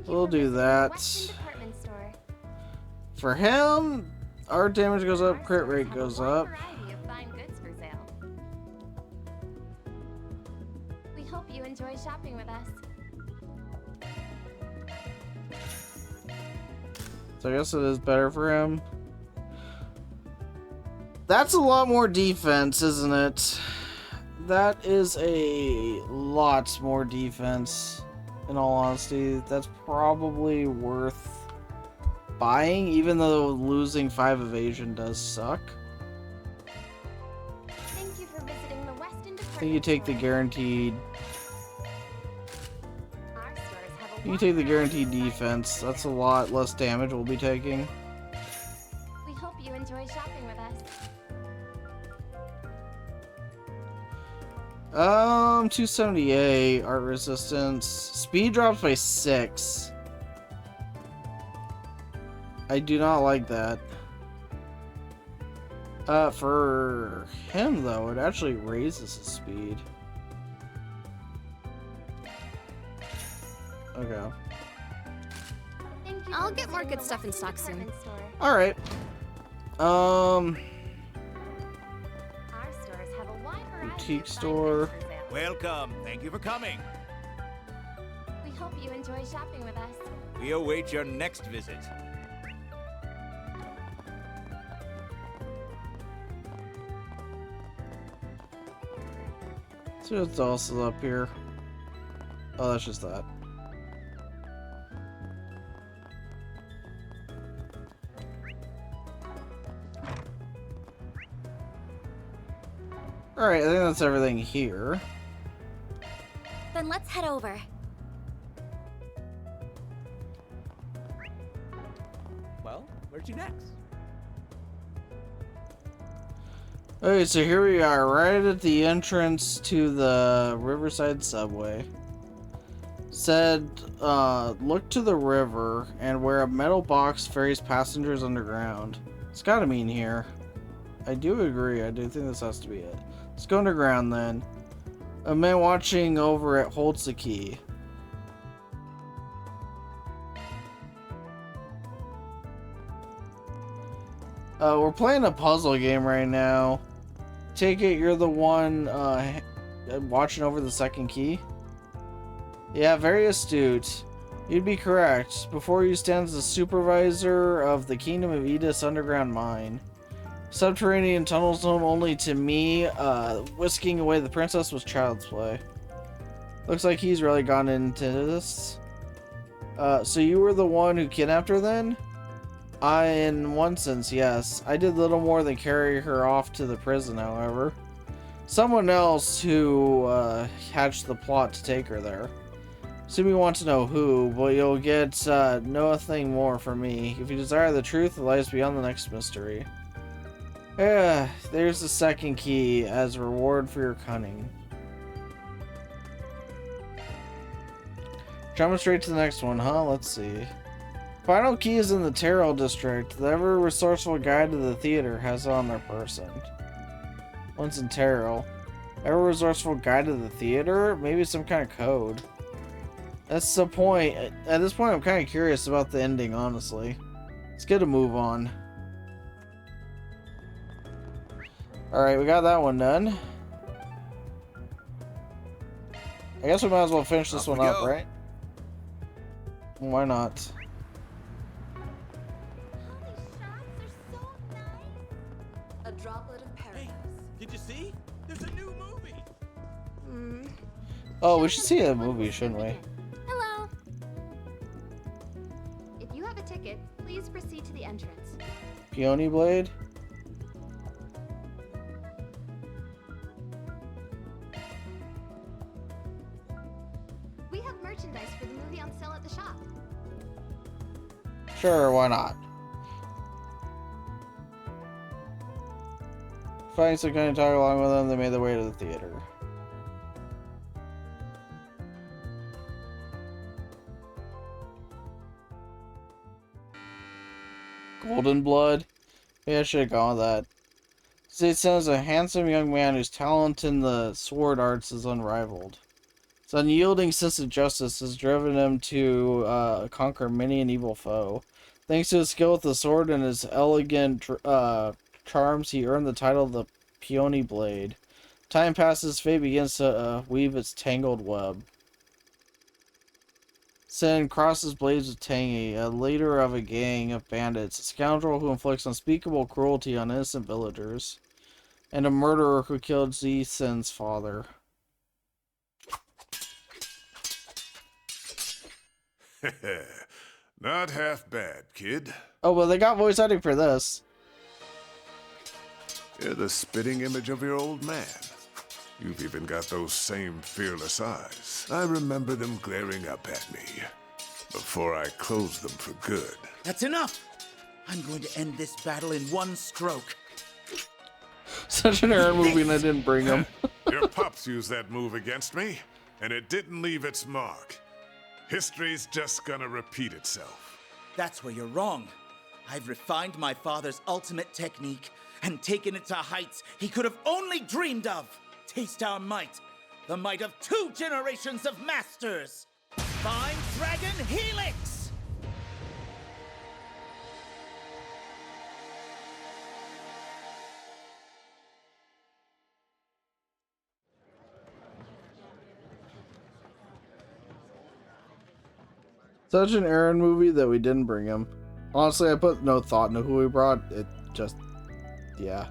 We'll do that. For him, art damage goes up, crit rate goes up. We hope you enjoy shopping with us. So I guess it is better for him. That's a lot more defense, isn't it? That is a lot more defense. In all honesty, that's probably worth buying, even though losing 5 evasion does suck. Thank you for visiting the Weston I think you take the guaranteed. You take the guaranteed defense. That's a lot less damage we'll be taking. We hope you enjoy shopping with us. 278 art resistance. Speed drops by 6. I do not like that. For him though, it actually raises his speed. Okay. I'll get more good stuff in stock soon. All right. Our stores have a wide variety Boutique of store. fine items for sale. Welcome. Thank you for coming. We hope you enjoy shopping with us. We await your next visit. See what else is up here. Oh, that's just that. Alright, I think that's everything here. Then let's head over. Well, where'd you next? Okay, so here we are, right at the entrance to the Riverside subway. Said, look to the river and where a metal box ferries passengers underground. It's gotta mean here. I do agree, I do think this has to be it. Let's go underground then. A man watching over it holds the key. We're playing a puzzle game right now. Take it you're the one watching over the second key? Yeah, very astute. You'd be correct. Before you stands the supervisor of the Kingdom of Edis underground mine. Subterranean tunnels known only to me. Whisking away the princess was child's play. Looks like he's really gone into this. So you were the one who kidnapped her then? In one sense, yes. I did little more than carry her off to the prison, however. Someone else who hatched the plot to take her there. Assume you want to know who, but you'll get nothing more from me. If you desire the truth, it lies beyond the next mystery. There's the second key as a reward for your cunning. Jumping straight to the next one, huh? Let's see. Final key is in the Terrell district. The ever-resourceful guide to the theater has it on their person. One's in Terrell. Ever-resourceful guide to the theater? Maybe some kind of code. That's the point. At this point, I'm kind of curious about the ending, honestly. Let's get a move on. Alright, we got that one done. I guess we might as well finish this one up, right? Why not? A droplet of paradise. Did you see? There's a new movie. Oh, we should see a movie, shouldn't we? Hello. If you have a ticket, please proceed to the entrance. Peony Blade? We have merchandise for the movie on sale at the shop. Sure, why not? Finding some kind of talk along with them, they made their way to the theater. Golden Blood? Yeah, I should have gone with that. It says a handsome young man whose talent in the sword arts is unrivaled. His unyielding sense of justice has driven him to conquer many an evil foe. Thanks to his skill with the sword and his elegant charms, he earned the title of the Peony Blade. Time passes, fate begins to weave its tangled web. Sin crosses blades with Tangy, a leader of a gang of bandits, a scoundrel who inflicts unspeakable cruelty on innocent villagers, and a murderer who killed Z Sin's father. Not half bad, kid. Oh, well, they got voice acting for this. You're the spitting image of your old man. You've even got those same fearless eyes. I remember them glaring up at me before I closed them for good. That's enough! I'm going to end this battle in one stroke. Such an error movie, and I didn't bring him. Your pops used that move against me, and it didn't leave its mark. History's just gonna repeat itself. That's where you're wrong. I've refined my father's ultimate technique, and taken it to heights he could have only dreamed of. Taste our might, the might of 2 generations of masters. Find Dragon Helix! Such an Aaron movie that we didn't bring him. Honestly, I put no thought into who we brought. It just, yeah.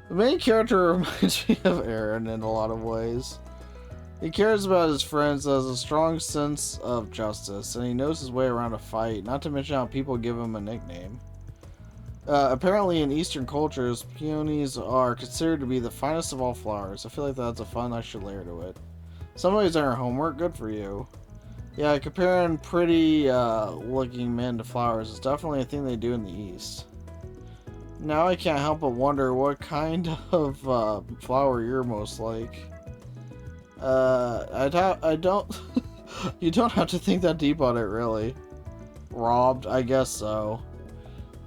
The main character reminds me of Aaron in a lot of ways. He cares about his friends, has a strong sense of justice, and he knows his way around a fight, not to mention how people give him a nickname. Apparently in Eastern cultures, peonies are considered to be the finest of all flowers. I feel like that's a fun extra layer to it. Somebody's done our homework, good for you. Yeah, comparing pretty looking men to flowers is definitely a thing they do in the East. Now I can't help but wonder what kind of flower you're most like. I don't you don't have to think that deep on it, really. Robbed, I guess so.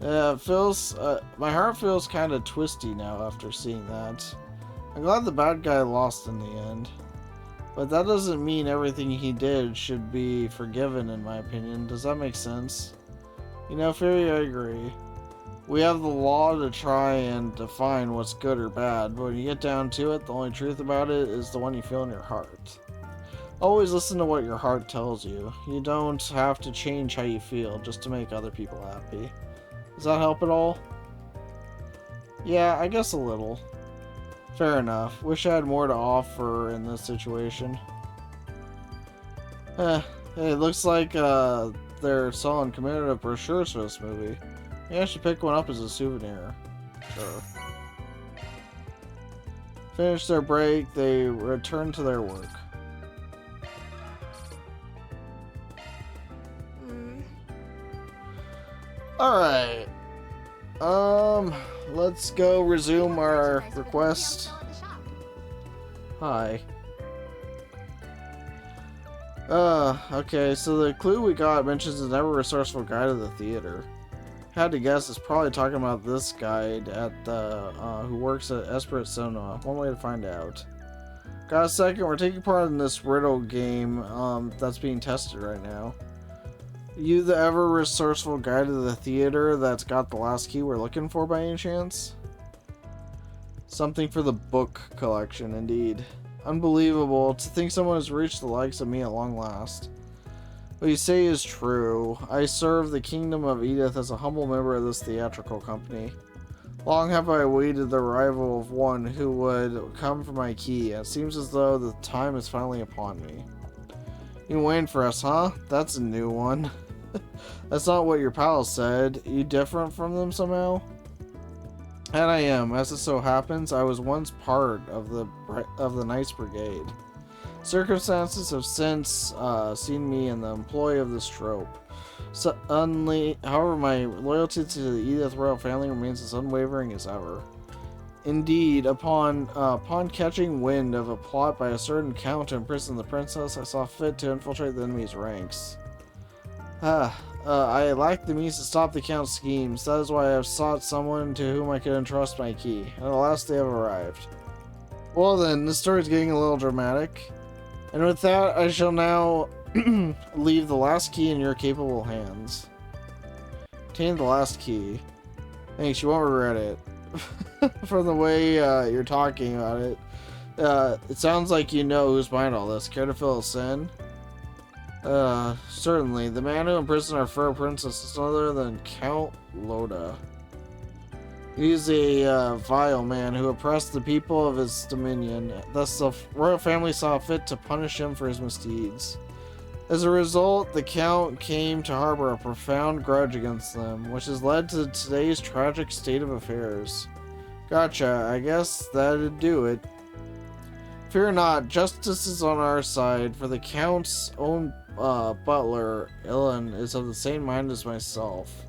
Yeah, it feels my heart feels kind of twisty now after seeing that. I'm glad the bad guy lost in the end. But that doesn't mean everything he did should be forgiven, in my opinion. Does that make sense? You know, Fury, I agree. We have the law to try and define what's good or bad, but when you get down to it, the only truth about it is the one you feel in your heart. Always listen to what your heart tells you. You don't have to change how you feel just to make other people happy. Does that help at all? Yeah, I guess a little. Fair enough. Wish I had more to offer in this situation. Hey, it looks like they're selling commemorative brochures for this movie. Maybe I should pick one up as a souvenir. Sure. Finish their break, they return to their work. Alright. Let's go resume our request. Hi. Okay, so the clue we got mentions an ever-resourceful guide to the theater. Had to guess it's probably talking about this guide at the, who works at Esperate Cinema. One way to find out. Got a second? We're taking part in this riddle game, that's being tested right now. You the ever-resourceful guide to the theater that's got the last key we're looking for by any chance? Something for the book collection, indeed. Unbelievable to think someone has reached the likes of me at long last. What you say is true. I serve the kingdom of Edith as a humble member of this theatrical company. Long have I awaited the arrival of one who would come for my key. It seems as though the time is finally upon me. You waiting for us, huh? That's a new one. That's not what your pals said. You different from them somehow? And I am. As it so happens, I was once part of the Knights Brigade. Circumstances have since seen me in the employ of this trope. However, my loyalty to the Edith royal family remains as unwavering as ever. Indeed, upon catching wind of a plot by a certain count to imprison the princess, I saw fit to infiltrate the enemy's ranks. I lacked the means to stop the count's schemes. That is why I have sought someone to whom I could entrust my key, and at last they have arrived. Well then, this story is getting a little dramatic, and with that, I shall now leave the last key in your capable hands. Obtain the last key. Thanks, you won't regret it. From the way you're talking about it, it sounds like you know who's behind all this. Care to fill us in? Certainly. The man who imprisoned our fair princess is none other than Count Loda. He's a vile man who oppressed the people of his dominion. Thus, the royal family saw fit to punish him for his misdeeds. As a result, the Count came to harbor a profound grudge against them, which has led to today's tragic state of affairs. Gotcha, I guess that'd do it. Fear not, justice is on our side, for the Count's own butler, Ilan, is of the same mind as myself.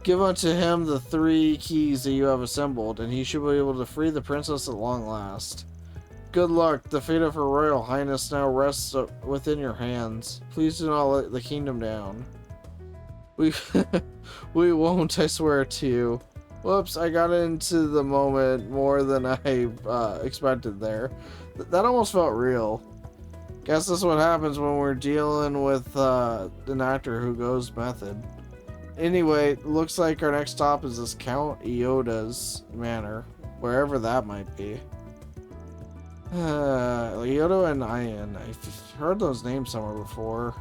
Give unto him the 3 keys that you have assembled, and he should be able to free the princess at long last. Good luck, the fate of her royal highness now rests within your hands. Please do not let the kingdom down. We won't, I swear to you. Whoops, I got into the moment more than I expected there. That almost felt real. Guess this is what happens when we're dealing with an actor who goes method. Anyway, looks like our next stop is this Count Ioda's manor, wherever that might be. Ioda and Ian. I've heard those names somewhere before.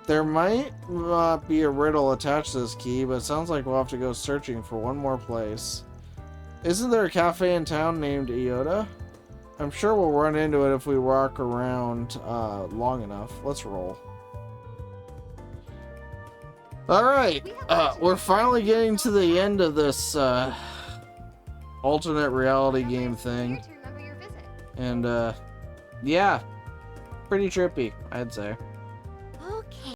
There might be a riddle attached to this key, but it sounds like we'll have to go searching for one more place. Isn't there a cafe in town named Ioda? I'm sure we'll run into it if we walk around long enough. Let's roll. Alright, we're finally getting to the end of this alternate reality game thing. And yeah, pretty trippy, I'd say.